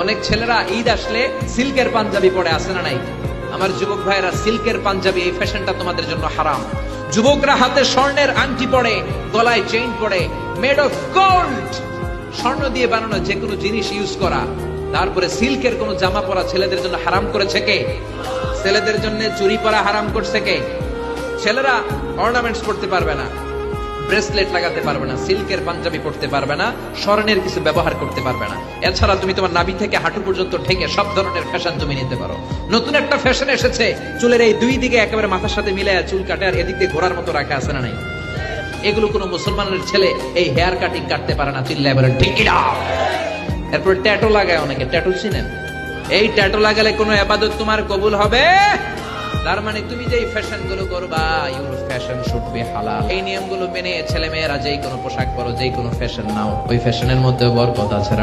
অনেক ছেলেরা ঈদ আসলে সিল্কের পাঞ্জাবি পরে আসে না নাই? আমার যুবক ভাইয়েরা, সিল্কের পাঞ্জাবি এই ফ্যাশনটা তোমাদের জন্য হারাম। যুবকরা হাতে স্বর্ণের আংটি পরে, গলায় চেইন পরে, মেড অফ গোল্ড, স্বর্ণ দিয়ে বানানো যে কোনো জিনিস ইউজ করা, তারপরে সিল্কের কোন জামা পরা ছেলেদের জন্য হারাম করেছে কে? ছেলেদের জন্য চুরি পরা হারাম করছে কে? ছেলেরা অর্নামেন্টস পড়তে পারবে না, ব্রেসলেট লাগাতে পারবে না, সিল্কের পাঞ্জাবি পড়তে পারবে না, স্বর্ণের কিছু ব্যবহার করতে পারবে না। এছাড়া তুমি তোমার নাভি থেকে হাঁটু পর্যন্ত ঢেকে সব ধরনের ফ্যাশন তুমি নিতে পারো। নতুন একটা ফ্যাশন এসেছে, চুলের এই দুই দিকে একেবারে মাথার সাথে মিলায় চুল কাটে আর এদিক দিয়ে ঘোড়ার মতো রাখা আছে না নাই? এগুলো কোনো মুসলমানের ছেলে এই হেয়ার কাটিং কাটতে পারে না, চিল্লায় বলে ঠিক না। এরপর ট্যাটু লাগায় অনেকে, ট্যাটু চিনেন? এই ট্যাটু লাগালে কোনো ইবাদত তোমার কবুল হবে? তার মানে তুমি যেই ফ্যাশন গুলো করবা, ইউর ফ্যাশন শুড বি হালাল। এই নিয়মগুলো মেনে ছেলে মেয়েরা যেই কোনো পোশাক পরো, যেই কোনো ফ্যাশন নাও, ওই ফ্যাশনের মধ্যে বরকত আছে।